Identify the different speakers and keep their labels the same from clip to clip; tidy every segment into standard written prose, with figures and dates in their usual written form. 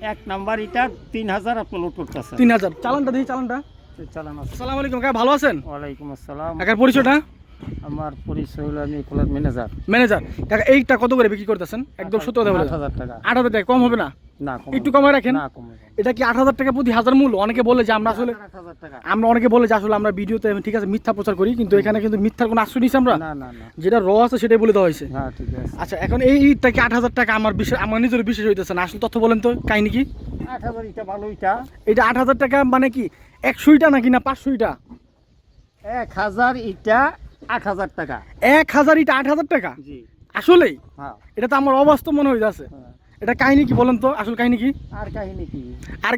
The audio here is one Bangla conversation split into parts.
Speaker 1: এক নাম্বার এটা 3000 আপনি লোড করতেছেন।
Speaker 2: 3000 চালানটা দেখি চালানটা।
Speaker 1: চালান আছে।
Speaker 2: আসসালামু আলাইকুম কাকা, ভালো আছেন?
Speaker 1: ওয়ালাইকুম আসসালাম।
Speaker 2: কাকার পরিচয়টা?
Speaker 1: আমার পরিচয় হলো আমি কোলার ম্যানেজার।
Speaker 2: ম্যানেজার। কাকা এইটা কত করে বিক্রি করতেছেন? একদম সত্য কথা বলেন।
Speaker 1: 8000 টাকা।
Speaker 2: 8000 টাকা কম হবে না?
Speaker 1: না কম।
Speaker 2: একটু কমায় রাখেন।
Speaker 1: না কম হবে।
Speaker 2: এটা কি 8000 টাকা প্রতি হাজার মূল্য? অনেকে বলে যে আমরা আসলে
Speaker 1: 8000 টাকা।
Speaker 2: অনেকে বলে যে আসলে আমরা ভিডিওতে ঠিক আছে মিথ্যা প্রচার করি, কিন্তু এখানে কিন্তু মিথ্যার কোনো আশ্রয় নিছি আমরা।
Speaker 1: না না না।
Speaker 2: যেটা র আছে সেটাই বলে দেওয়া হয়েছে।
Speaker 1: হ্যাঁ ঠিক আছে।
Speaker 2: আচ্ছা, এখন এই ইটটা কি 8000 টাকা আমার নিজের বিশেষ হইতেছে না, আসলে তথ্য বলেন তো কাহিনী কি?
Speaker 1: 8000 এটা ভালো এটা।
Speaker 2: এটা 8000 টাকা মানে কি 100 ইটা নাকি না 500 ইটা?
Speaker 1: 1000 এটা 8000 টাকা।
Speaker 2: 1000 ইটা 8000 টাকা?
Speaker 1: জি।
Speaker 2: আসলেই?
Speaker 1: হ্যাঁ।
Speaker 2: এটা তো আমার অবাস্তব মনে হইতাছে।
Speaker 1: হ্যাঁ।
Speaker 2: এটা কাহিনী কি বলেন তো, আসল কাহিনী কি?
Speaker 1: আর কাহিনী কি?
Speaker 2: আর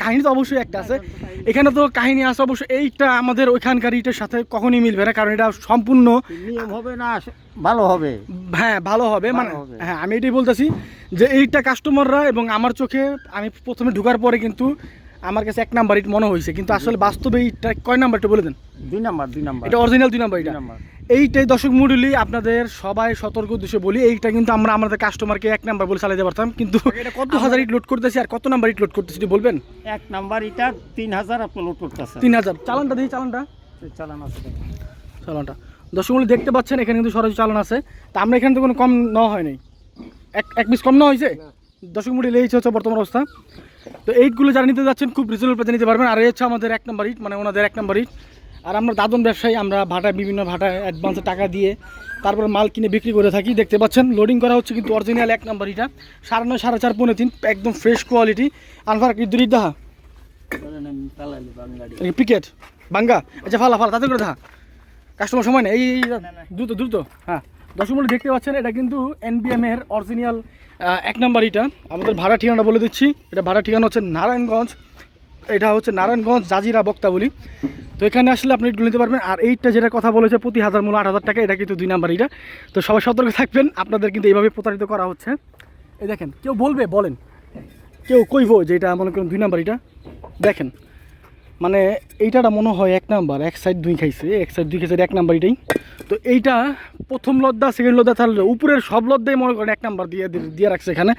Speaker 2: কাহিনী তো অবশ্যই একটা আছে। এখানে তো কাহিনী আছে অবশ্যই। এইটা আমাদের ওইখানকার ইটের সাথে কখনই মিলবে না, কারণ এটা সম্পূর্ণ
Speaker 1: নিয়ম হবে না, ভালো হবে।
Speaker 2: হ্যাঁ ভালো হবে, মানে
Speaker 1: ভালো হবে।
Speaker 2: হ্যাঁ আমি এটাই বলতেছি যে এইটা কাস্টমাররা এবং আমার চোখে আমি প্রথমে ঢোকার পরে কিন্তু আমার কাছে 1 নাম্বার ইট মনে হয়েছে, কিন্তু আসলে বাস্তবে এইটা কয় নাম্বারটা বলে দেন?
Speaker 1: 2 নাম্বার 2 নাম্বার।
Speaker 2: এটা অরিজিনাল 2 নাম্বার। এটা
Speaker 1: 2 নাম্বার।
Speaker 2: এইটাই দর্শক মণ্ডলী আপনাদের সবাই সতর্ক উদ্দেশ্যে বলি, এইটা কিন্তু আমরা আমাদের কাস্টমারকে 1 নাম্বার বলে চালাতে পারতাম, কিন্তু এটা কত হাজার ইট লোড করতেছি আর কত নাম্বার ইট লোড করতেছি বলবেন?
Speaker 1: 1 নাম্বার এটা 3000 আপনি লোড করতেছেন।
Speaker 2: 3000 চালানটা দেখি চালানটা।
Speaker 1: চালান আছে।
Speaker 2: চালানটা দর্শক মণ্ডলী দেখতে পাচ্ছেন, এখানে কিন্তু সরাসরি চালান আছে। তা আমরা এখানে তো কোনো কম নেওয়া হয় নাই, এক পিস কম নেওয়া হয়েছে। দর্শক মণ্ডলী এই হচ্ছে বর্তমান অবস্থা। তো এইটগুলো যারা নিতে যাচ্ছেন খুব রিজনেবল প্রাইসে নিতে পারবেন। আর এই হচ্ছে আমাদের 1 নাম্বার ইট, মানে ওনাদের 1 নাম্বার ইট। আর আমরা দাদন ব্যবসায়ী, আমরা বিভিন্ন ভাটায় অ্যাডভান্সে টাকা দিয়ে তারপরে মাল কিনে বিক্রি করে থাকি। দেখতে পাচ্ছেন লোডিং করা হচ্ছে কিন্তু অরিজিনাল 1 নাম্বার ইটা 9.5 4.5 3 একদম ফ্রেশ কোয়ালিটি। আনফার কি দুই দাহা পিকেট বাঙ্গা। আচ্ছা ফালা তাতে করে দেখা কাস্টমার সময় নেই, এই দ্রুত। হ্যাঁ দর্শক মণ্ডলী দেখতে পাচ্ছেন, এটা কিন্তু NBM এর অরিজিনাল 1 নাম্বার ইটা। আমাদের ভাড়া ঠিকানাটা বলে দিচ্ছি। এটা ভাড়া ঠিকানা হচ্ছে নারায়ণগঞ্জ। এটা হচ্ছে নারায়ণগঞ্জ জাজিরা বক্তাবলী। তো এখানে আসলে আপনি ইটগুলো নিতে পারবেন। আর এইটা যেটা কথা বলেছে প্রতি হাজার মূল্য 8000 টাকা, এটা কিন্তু 2 নাম্বার ইটা। তো সবাই সতর্ক থাকবেন, আপনাদের কিন্তু এইভাবে প্রতারিত করা হচ্ছে। এই দেখেন, কেউ বলেন কেউ কইবো যে এটা মনে করেন 2 নাম্বার ইটা। দেখেন মানে এইটাটা মনে হয় 1 নাম্বার, এক সাইড 2 খাইছে, এক সাইড 2 খাইছে, 1 নাম্বার এটাই। তো এইটা প্রথম লদ্দা সেকেন্ড লদ্দা তাহলে উপরের সব লদ্দাই মনে করেন 1 নাম্বার দিয়ে রাখছে এখানে।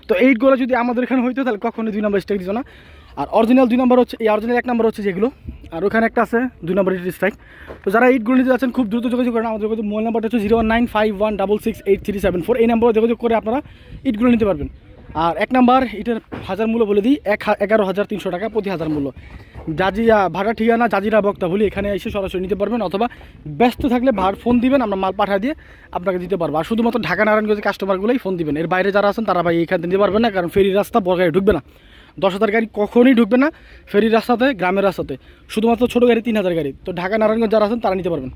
Speaker 2: তো এইটগুলো যদি আমাদের এখানে হইতো তাহলে কখনোই 2 নাম্বার স্ট্রাইক দিত না। আর অরিজিনাল 2 নাম্বার হচ্ছে এই অরিজিনাল 1 নাম্বার হচ্ছে যেগুলো, আর ওখানে একটা আছে 2 নাম্বার স্ট্রাইক। তো যারা এইটগুলো নিতে যাচ্ছেন খুব দ্রুত যোগাযোগ করেন। আমাদের মোবাইল নাম্বারটা হচ্ছে 01951668374। এই নাম্বারে যোগাযোগ করে আপনারা ইটগুলো নিতে পারবেন। আর 1 নাম্বার ইটের হাজার মূল্য বলে দিই 11,300 টাকা প্রতি হাজার মূল্য। ভাড়া ঠিকানা জাজিরা বক্তাবলী, এখানে এসে সরাসরি নিতে পারবেন, অথবা ব্যস্ত থাকলে ফোন দিবেন, আমরা মাল পাঠা দিয়ে আপনাকে দিতে পারবো। আর শুধুমাত্র ঢাকা নারায়ণগঞ্জের কাস্টমারগুলোই ফোন দিবেন। এর বাইরে যারা আছেন তারা ভাই এখান থেকে নিতে পারবেন না, কারণ ফেরি রাস্তা বড় গাড়ি ঢুকবে না। 10,000 গাড়ি কখনোই ঢুকবে না ফেরি রাস্তাতে, গ্রামের রাস্তাতে। শুধুমাত্র ছোটো গাড়ি 3000 গাড়ি। তো ঢাকা নারায়ণগঞ্জ যারা আছেন তারা নিতে পারবেন।